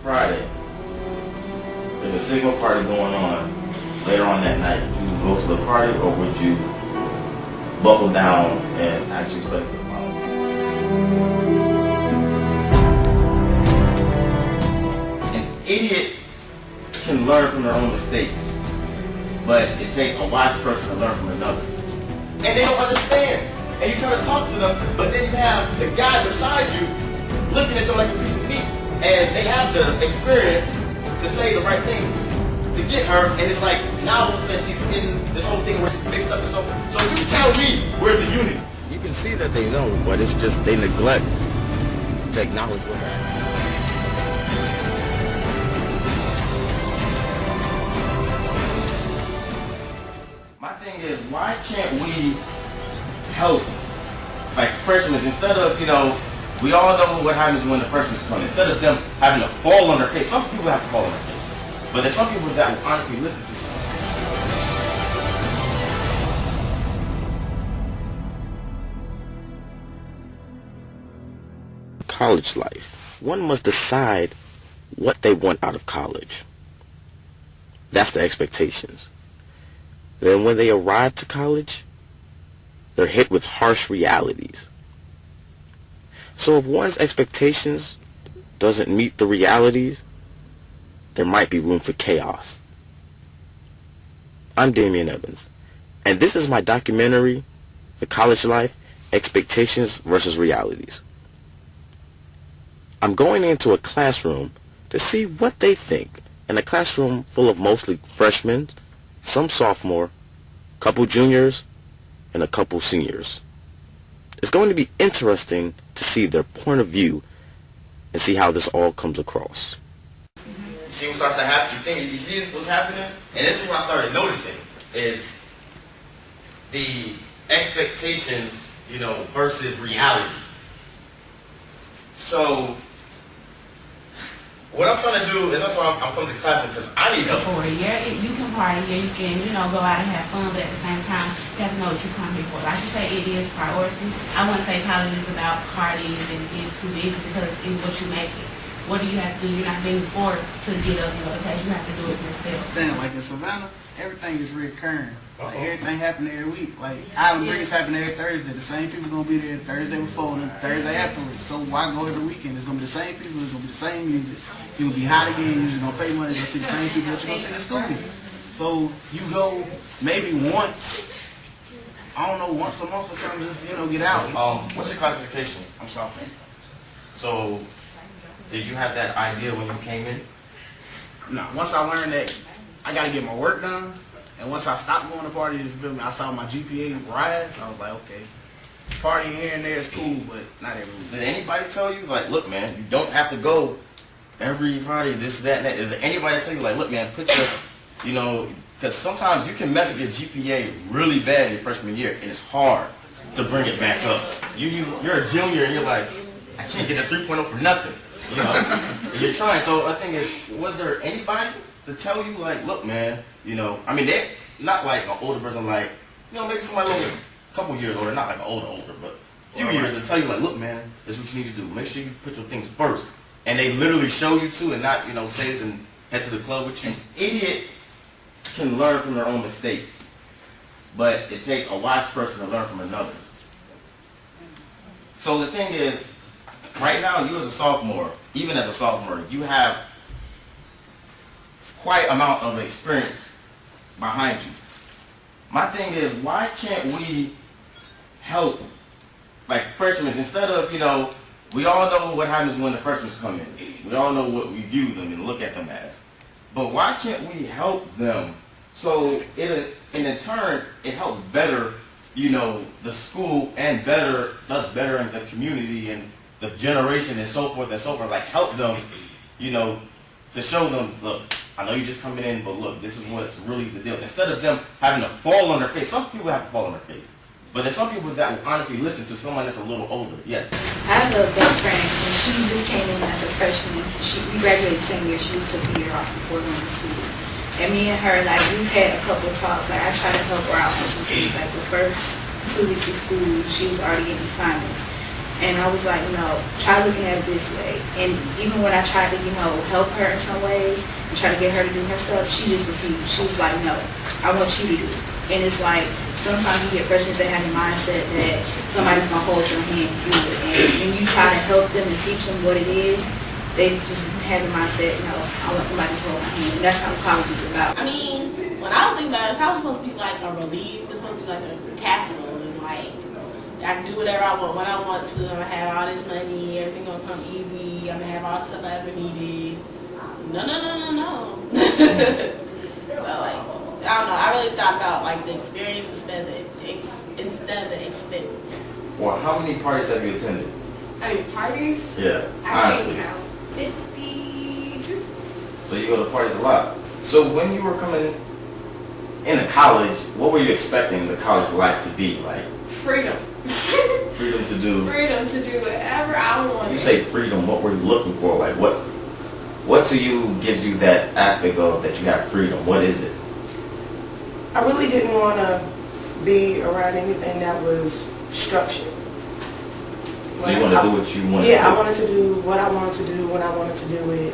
Friday, there's a signal party going on later on that night, would you go to the party or would you buckle down and actually study for the college? An idiot can learn from their own mistakes, but it takes a wise person to learn from another. And they don't understand. And you try to talk to them, but then you have the guy beside you looking at them like a piece of meat. And they have the experience to say the right things to get her, and it's like now all of a sudden she's in this whole thing where she's mixed up and so you tell me where's the unity? You can see that they know, but it's just they neglect to acknowledge what happened. My thing is, why can't we help like freshmen instead of, we all know what happens when the freshmen come. Instead of them having to fall on their face, some people have to fall on their face. But there's some people that will honestly listen to you. College life. One must decide what they want out of college. That's the expectations. Then when they arrive to college, they're hit with harsh realities. So if one's expectations doesn't meet the realities, there might be room for chaos. I'm Damian Evans, and this is my documentary, The College Life, Expectations versus Realities. I'm going into a classroom to see what they think in a classroom full of mostly freshmen, some sophomore, a couple juniors, and a couple seniors. It's going to be interesting to see their point of view and see how this all comes across. You see what starts to happen? You see what's happening? And this is what I started noticing is the expectations, versus reality. So what I'm trying to do is that's why I'm coming to class because I need help. Yeah, you can party, yeah, you can, go out and have fun, but at the same time, you have to know what you're coming here for. Like you say, it is priorities. I wouldn't say college is about parties and it's too big because it's what you make it. What do you have to do? You're not being forced to get up and go to class. You have to do it yourself. Damn, like in Savannah, everything is recurring. Like everything happen every week. Like Island Breeze happen every Thursday. The same people gonna be there Thursday before and Thursday afterwards. So why go every weekend? It's gonna be the same people. It's gonna be the same music. You're gonna be hot again. You're just gonna pay money to see the same people that you're gonna see in school. So you go maybe once. I don't know, once a month or something. Just get out. What's your classification? I'm sophomore. So did you have that idea when you came in? No. Once I learned that I gotta get my work done. And once I stopped going to parties, I saw my GPA rise. I was like, okay, partying here and there is cool, but not every week. Did anybody tell you, like, look, man, you don't have to go every Friday, this, that, and that? Is there anybody that tell you, like, look, man, put your, because sometimes you can mess up your GPA really bad in your freshman year, and it's hard to bring it back up. You're a junior, and you're like, I can't get a 3.0 for nothing, and you're trying. So the thing is, was there anybody to tell you, like, look, man, they're not like an older person, like, maybe somebody a couple years older, not like an older, but a few years to tell you, like, look, man, this is what you need to do. Make sure you put your things first. And they literally show you to and not, say this and head to the club with you. An idiot can learn from their own mistakes, but it takes a wise person to learn from another. So the thing is, right now, you as a sophomore, even as a sophomore, you have quite amount of experience behind you. My thing is, why can't we help like freshmen instead of, we all know what happens when the freshmen come in. We all know what we view them and look at them as. But why can't we help them so in turn it helps better, the school and does better in the community and the generation and so forth, like help them, to show them, look, I know you're just coming in, but look, this is what's really the deal. Instead of them having to fall on their face, some people have to fall on their face. But there's some people that will honestly listen to someone that's a little older. Yes. I have a best friend, and she just came in as a freshman. We graduated the same year. She just took a year off before going to school. And me and her, like, we've had a couple of talks. Like, I try to help her out with some things. Like, the first 2 weeks of school, she was already getting assignments. And I was like, try looking at it this way. And even when I tried to, help her in some ways and try to get her to do her stuff, she just refused. She was like, no, I want you to do it. And it's like, sometimes you get freshmen that have the mindset that somebody's going to hold your hand to do it. And when you try to help them and teach them what it is, they just have the mindset, no, I want somebody to hold my hand. And that's not what college is about. I mean, when I think about it, college supposed to be like a relief. It's supposed to be like a capsule, and like I can do whatever I want when I want to. I'm gonna have all this money. Everything gonna come easy. I'm gonna have all the stuff I ever needed. No. So like, I don't know. I really thought about like the experience instead of the expense. Well, how many parties have you attended? I mean, parties? Yeah, I honestly. can't count. 52. So you go to parties a lot. So when you were coming into college, what were you expecting the college life to be like? Freedom. Freedom to do. Freedom to do whatever I want. You say freedom. What were you looking for? Like what to you gives you that aspect of that you have freedom? What is it? I really didn't want to be around anything that was structured. So you want to do what you want to do? Yeah, I wanted to do what I wanted to do when I wanted to do it,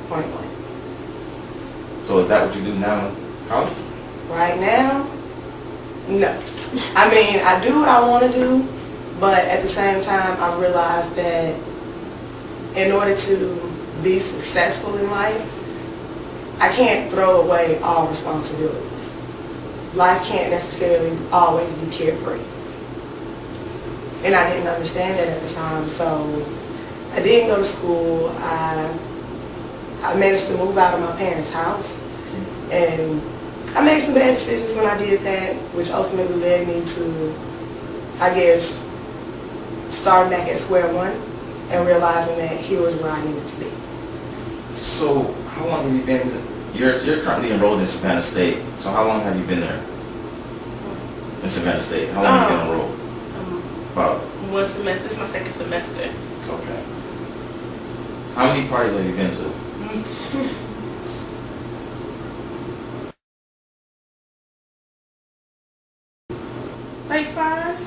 point blank. So is that what you do now in college? Right now, no. I mean, I do what I want to do, but at the same time, I realized that in order to be successful in life, I can't throw away all responsibilities. Life can't necessarily always be carefree. And I didn't understand that at the time, so I didn't go to school. I managed to move out of my parents' house, and I made some bad decisions when I did that, which ultimately led me to, I guess, starting back at square one and realizing that here was where I needed to be. So how long have you been? You're currently enrolled in Savannah State. So how long have you been there? In Savannah State. How long have you been enrolled? About. One semester. It's my second semester. Okay. How many parties have you been to? Like five,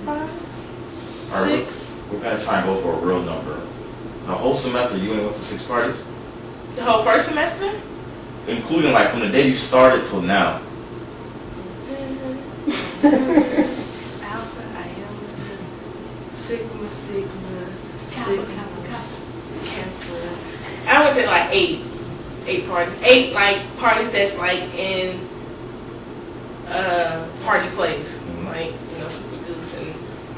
All right, six. we're gonna try and go for a real number. The whole semester, you only went to 6 parties, The whole first semester. including like from the day you started till now. Alpha, Iota, Sigma, Kappa. I went to like eight parties. 8 like parties that's like in party place, like Super Goose and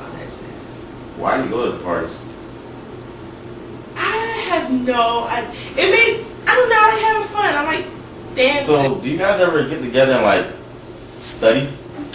all that jazz. Why do you go to the parties? I have no. I don't know. I have fun. I like dancing. So do you guys ever get together and like study?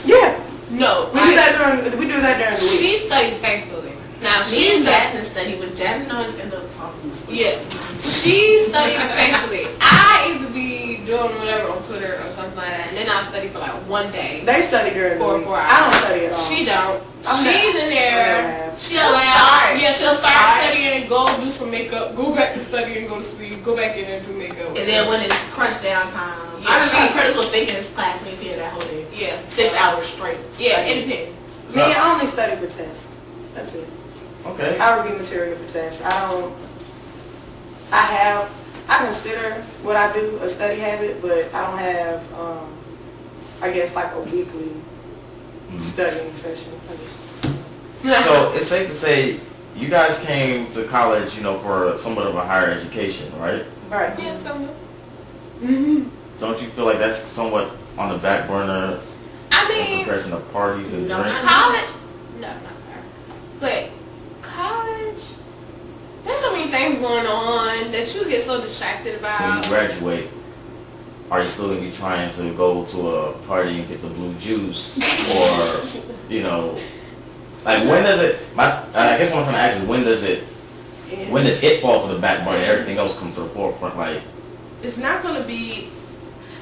Yeah, No, we do that during the week. she studied faithfully. Now Me she's and the Jasmine study, but Jasmine always end up talking to stuff. yeah. She studies faithfully. I either be doing whatever on Twitter or something like that, and then I'll study for like one day. They study during the For week. 4 hours. I don't study at all. She don't. I'm She's not- in there. Yeah. She'll start. Yeah, she'll She'll start start. studying and go do some makeup. Go back to study and go to sleep. Go back in and do makeup. And then when it's crunch down time, Yeah, I remember she- critical thinking class when you see her that whole day. Yeah. 6 hours straight. Yeah, it depends. Me, I only study for tests. That's it. Okay. I review material for tests. I consider what I do a study habit, but I don't have, I guess, like a weekly studying session. So it's safe to say you guys came to college, for somewhat of a higher education, right? Right. Yeah, some. Don't you feel like that's somewhat on the back burner I in mean, comparison to parties and No, drinks? college. No, not fair. But college, there's so many things going on that you get so distracted When about. you graduate, are you still gonna be trying to go to a party and get the blue juice, or like when does it? I guess what I'm trying to ask is when does it fall to the back burner and everything else comes to the forefront? Like, It's not going to be.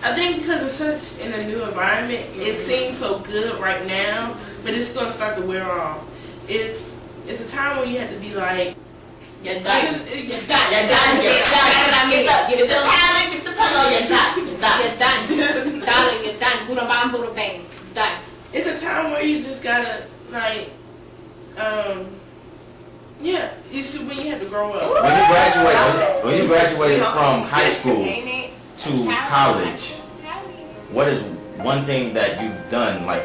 I think because we're such in a new environment, it seems so good right now, but it's going to start to wear off. It's a time where you have to be like, you're done. You're done. You're done. You're done. Get the pallet, get the pillow. You're done. You're done. You're done. Darling, you're done. Buddha bam, Buddha bang. Done. It's a time where you just gotta Yeah, it's when you have to grow up. When you graduate from high school Ain't it? to college, what is one thing that you've done like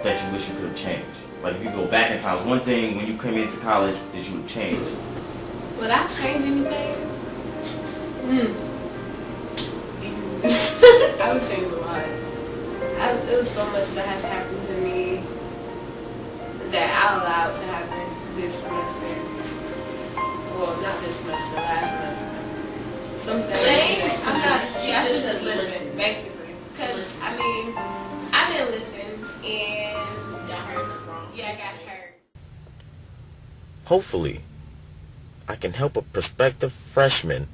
that you wish you could have changed? Like if you go back in time, one thing when you came into college that you would change. Would I change anything? I would change a lot. It was so much that has happened to me that I allowed to happen this semester. Well, not this semester, last semester. Something. I'm not. Yeah, I should just listen, basically. Because, I mean, I didn't listen and got hurt. Yeah, I got hurt. Hopefully, I can help a prospective freshman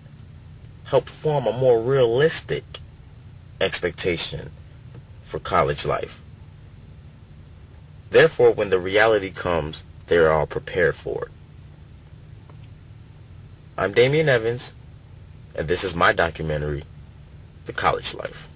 help form a more realistic expectation for college life. Therefore, when the reality comes, they're all prepared for it. I'm Damian Evans, and this is my documentary, The College Life.